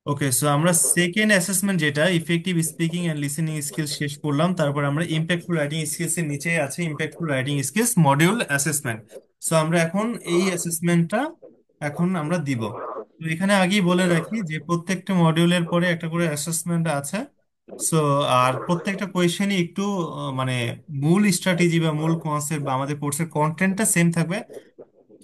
ওকে, so আমরা second assessment যেটা effective speaking and listening skills শেষ করলাম, তারপর আমরা ইম্প্যাক্টফুল রাইটিং স্কিলস এর নিচে আছে impactful writing skills module assessment. So আমরা এখন এই অ্যাসেসমেন্টটা এখন আমরা দিব। তো এখানে আগেই বলে রাখি যে প্রত্যেকটা মডিউলের পরে একটা করে অ্যাসেসমেন্ট আছে। সো আর প্রত্যেকটা কোয়েশ্চেনই একটু মানে মূল স্ট্র্যাটেজি বা মূল কনসেপ্ট বা আমাদের কোর্সের কন্টেন্টটা সেম থাকবে।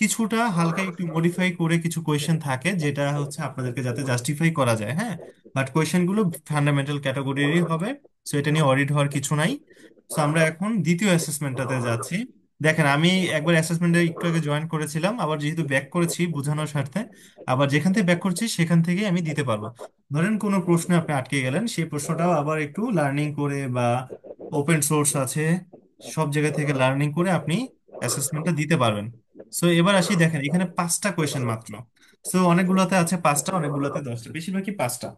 কিছুটা হালকা একটু মডিফাই করে কিছু কোয়েশ্চেন থাকে যেটা হচ্ছে আপনাদেরকে যাতে জাস্টিফাই করা যায়, হ্যাঁ। বাট কোয়েশ্চেনগুলো ফান্ডামেন্টাল ক্যাটাগরিরই হবে। সো এটা নিয়ে অডিট হওয়ার কিছু নাই। সো আমরা এখন দ্বিতীয় অ্যাসেসমেন্টটাতে যাচ্ছি। দেখেন, আমি একবার অ্যাসেসমেন্টে একটু আগে জয়েন করেছিলাম, আবার যেহেতু ব্যাক করেছি বোঝানোর স্বার্থে, আবার যেখান থেকে ব্যাক করছি সেখান থেকে আমি দিতে পারবো। ধরেন কোনো প্রশ্নে আপনি আটকে গেলেন, সেই প্রশ্নটাও আবার একটু লার্নিং করে বা ওপেন সোর্স আছে, সব জায়গা থেকে লার্নিং করে আপনি অ্যাসেসমেন্টটা দিতে পারবেন। সো এবার আসি, দেখেন এখানে 5টা কোয়েশ্চেন মাত্র। সো অনেকগুলোতে আছে 5টা, অনেকগুলোতে 10টা, বেশিরভাগই 5টা।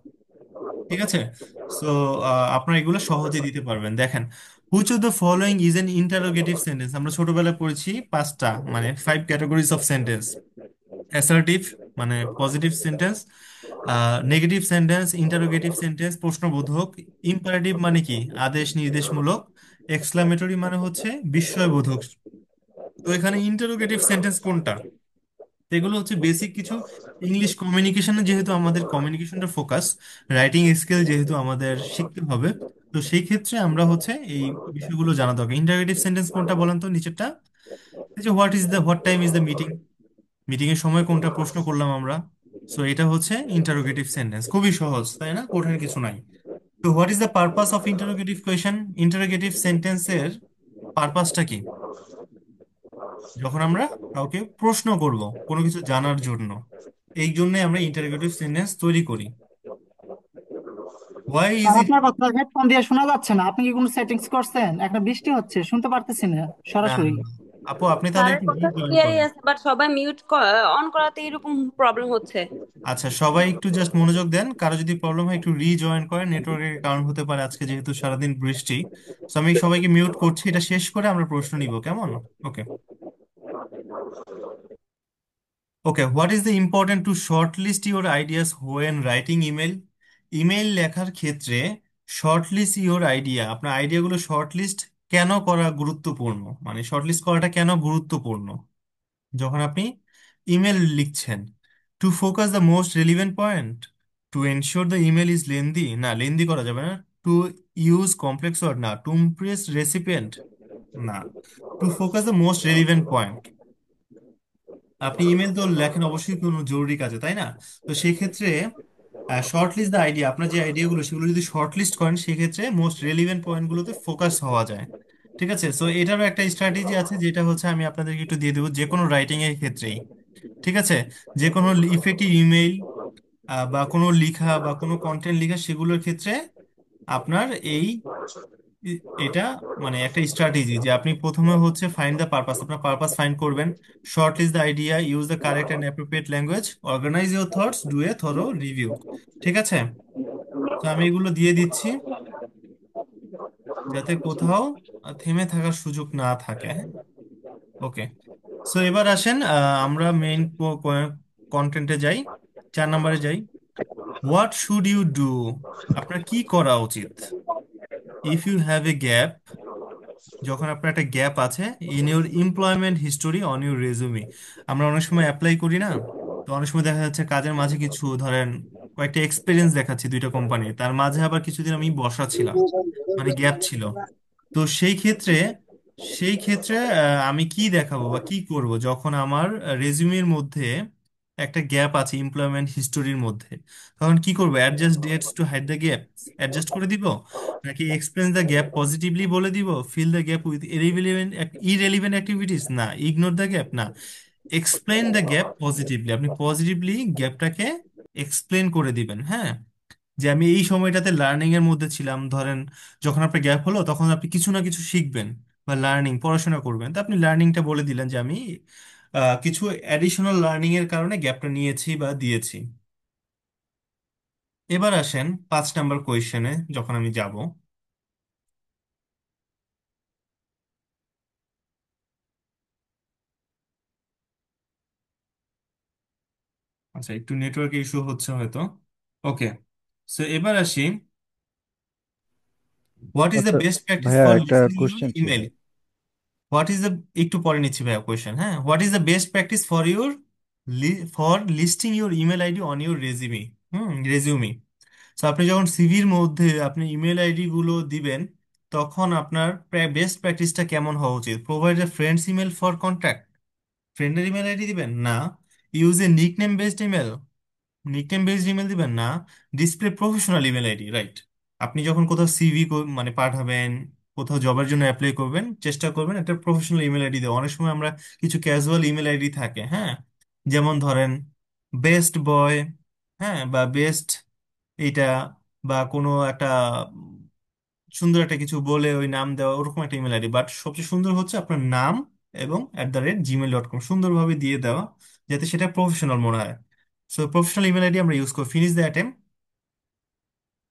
ঠিক আছে। সো আপনারা এগুলো সহজে দিতে পারবেন। দেখেন, which of the following is an interrogative sentence. আমরা ছোটবেলায় পড়েছি 5টা, মানে 5 ক্যাটাগরিজ অফ সেন্টেন্স। অ্যাসার্টিভ মানে positive sentence, negative sentence, interrogative sentence প্রশ্নবোধক, ইম্পারেটিভ মানে কি আদেশ নির্দেশমূলক, এক্সক্লামেটরি মানে হচ্ছে বিস্ময়বোধক। তো এখানে ইন্টারোগেটিভ সেন্টেন্স কোনটা? তো এগুলো হচ্ছে বেসিক কিছু ইংলিশ কমিউনিকেশনে, যেহেতু আমাদের কমিউনিকেশনটা ফোকাস, রাইটিং স্কিল যেহেতু আমাদের শিখতে হবে, তো সেই ক্ষেত্রে আমরা হচ্ছে এই বিষয়গুলো জানা দরকার। ইন্টারোগেটিভ সেন্টেন্স কোনটা বলেন তো নিচেরটা? এই যে what time is the meeting, meeting এর সময় কোনটা প্রশ্ন করলাম আমরা। সো এটা হচ্ছে ইন্টারোগেটিভ সেন্টেন্স, খুবই সহজ তাই না, কঠিন কিছু নাই। তো what is the purpose of interrogative question? Interrogative সেন্টেন্সের পারপাসটা কি? যখন আমরা কাউকে প্রশ্ন করব কোনো কিছু জানার জন্য, এই জন্য আমরা ইন্টারোগেটিভ সেন্টেন্স তৈরি করি। হোয়াই ইজ স্যার, ইট? আপনার কথা হেডফোন দিয়ে শোনা যাচ্ছে না। আপনি কি কোনো সেটিংস করছেন? একটা বৃষ্টি হচ্ছে, শুনতে পারতেছি না না না সরাসরি। না। আপু আপনি তাহলে স্যারের একটু কথা গ্রুপ জয়েন ক্লিয়ারই করেন। আছে, বাট সবাই মিউট অন করাতে এরকম প্রবলেম হচ্ছে। আচ্ছা, সবাই একটু জাস্ট মনোযোগ দেন, কারো যদি প্রবলেম হয় একটু রিজয়েন করেন, নেটওয়ার্কের কারণ হতে পারে আজকে যেহেতু সারাদিন বৃষ্টি। তো আমি সবাইকে মিউট করছি, এটা শেষ করে আমরা প্রশ্ন নিব, কেমন? Okay. Okay, what is the important to short list your ideas when writing email? Email লেখার ক্ষেত্রে শর্ট লিস্ট ইউর আইডিয়া, আপনার আইডিয়াগুলো শর্ট লিস্ট কেন করা গুরুত্বপূর্ণ, মানে শর্ট লিস্ট করাটা কেন গুরুত্বপূর্ণ যখন আপনি ইমেল লিখছেন? To focus the most relevant point, to ensure the email is lengthy, না লেন্দি করা যাবে না। টু ইউজ কমপ্লেক্স ওয়ার্ড, না। টু ইমপ্রেস রেসিপিয়েন্ট, না। To focus the most relevant point. আপনি ইমেল তো লেখেন অবশ্যই কোনো জরুরি কাজে, তাই না? তো সেই ক্ষেত্রে শর্ট লিস্ট দ্য আইডিয়া, আপনার যে আইডিয়াগুলো সেগুলো যদি শর্ট লিস্ট করেন সেক্ষেত্রে মোস্ট রেলিভেন্ট পয়েন্টগুলোতে ফোকাস হওয়া যায়। ঠিক আছে। সো এটারও একটা স্ট্র্যাটেজি আছে যেটা হচ্ছে আমি আপনাদেরকে একটু দিয়ে দেবো যে কোনো রাইটিং এর ক্ষেত্রেই। ঠিক আছে। যে কোনো ইফেক্টিভ ইমেইল বা কোনো লিখা বা কোনো কন্টেন্ট লিখা সেগুলোর ক্ষেত্রে আপনার এই এটা মানে একটা স্ট্র্যাটেজি যে আপনি প্রথমে হচ্ছে ফাইন্ড দ্য পারপাস, আপনার পারপাস ফাইন্ড করবেন। Short list the idea, use the correct and appropriate language, organise your thoughts, do a thorough review. ঠিক আছে। তো আমি এগুলো দিয়ে দিচ্ছি যাতে কোথাও থেমে থাকার সুযোগ না থাকে, হ্যাঁ। ওকে। সো এবার আসেন আমরা মেইন কন্টেন্টে যাই, 4 নম্বরে যাই। হোয়াট শুড ইউ ডু, আপনার কি করা উচিত? If you have a gap, যখন আপনার একটা গ্যাপ আছে in your employment history on your resume. আমরা অনেক সময় অ্যাপ্লাই করি না, তো অনেক সময় দেখা যাচ্ছে কাজের মাঝে কিছু ধরেন কয়েকটা এক্সপিরিয়েন্স দেখাচ্ছি 2টা কোম্পানি, তার মাঝে আবার কিছুদিন আমি বসা ছিলাম, মানে গ্যাপ ছিল। তো সেই ক্ষেত্রে আমি কি দেখাবো বা কি করব যখন আমার রেজিউমের মধ্যে একটা গ্যাপ আছে এমপ্লয়মেন্ট হিস্টোরির মধ্যে? তখন কি করবো? Adjust dates to hide the gap, adjust করে দিব, নাকি এক্সপ্লেন দ্য গ্যাপ পজিটিভলি বলে দিব, fill the gap with irrelevant activities, না ইগনোর দ্য গ্যাপ, না এক্সপ্লেন দ্য গ্যাপ পজিটিভলি, আপনি পজিটিভলি গ্যাপটাকে এক্সপ্লেন করে দিবেন, হ্যাঁ। যে আমি এই সময়টাতে লার্নিং এর মধ্যে ছিলাম, ধরেন যখন আপনার গ্যাপ হলো তখন আপনি কিছু না কিছু শিখবেন বা পড়াশোনা করবেন, তো আপনি লার্নিংটা বলে দিলেন যে আমি কিছু অ্যাডিশনাল লার্নিং এর কারণে গ্যাপটা নিয়েছি বা দিয়েছি। এবার আসেন 5 নম্বর কোয়েশ্চেনে যখন আমি যাব। আচ্ছা, একটু নেটওয়ার্ক ইস্যু হচ্ছে হয়তো। ওকে, সো এবার আসি, হোয়াট ইজ দ্য আচ্ছা বেস্ট প্র্যাকটিস ভাইয়া, ফর একটা লিসেনিং ইউর কোশ্চেন ছিল। ইমেল? হোয়াট ইজ দ্য, একটু পরে নিচ্ছি ভাইয়া কোয়েশ্চেন, হ্যাঁ, what is the best practice for your, for listing your email ID on your resume? Resume. তো আপনি যখন সিভির মধ্যে আপনি ইমেল আইডি গুলো দিবেন, তখন আপনার বেস্ট প্র্যাকটিসটা কেমন হওয়া উচিত? Provide a friends email for contact, ফ্রেন্ডের ইমেল আইডি দিবেন না। Use a nickname based email, nickname based email দিবেন না। Display professional email ID, right. আপনি যখন কোথাও সিভি মানে পাঠাবেন, কোথাও জবের জন্য অ্যাপ্লাই করবেন, চেষ্টা করবেন একটা প্রফেশনাল ইমেল আইডি দেওয়া। অনেক সময় আমরা কিছু ক্যাজুয়াল ইমেল আইডি থাকে, হ্যাঁ, যেমন ধরেন বেস্ট বয়, হ্যাঁ, বা বেস্ট এইটা, বা কোনো একটা সুন্দর একটা কিছু বলে ওই নাম দেওয়া, ওরকম একটা ইমেল আইডি। বাট সবচেয়ে সুন্দর হচ্ছে আপনার নাম এবং @gmail.com সুন্দরভাবে দিয়ে দেওয়া, যাতে সেটা প্রফেশনাল মনে হয়। সো প্রফেশনাল ইমেল আইডি আমরা ইউজ করি। Finish the attempt.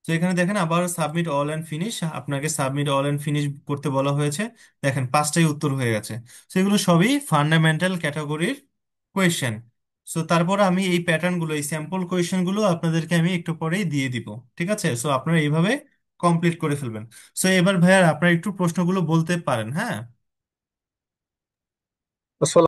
তো এখানে দেখেন আবার সাবমিট অল অ্যান্ড ফিনিশ, আপনাকে সাবমিট অল অ্যান্ড ফিনিশ করতে বলা হয়েছে। দেখেন পাঁচটাই উত্তর হয়ে গেছে। সো এগুলো সবই ফান্ডামেন্টাল ক্যাটাগরির কোয়েশ্চেন। সো তারপর আমি এই প্যাটার্নগুলো, এই স্যাম্পল কোয়েশ্চেনগুলো আপনাদেরকে আমি একটু পরেই দিয়ে দিব। ঠিক আছে, সো আপনারা এইভাবে কমপ্লিট করে ফেলবেন। সো এবার ভাইয়া আপনারা একটু প্রশ্নগুলো বলতে পারেন, হ্যাঁ। আসসালামু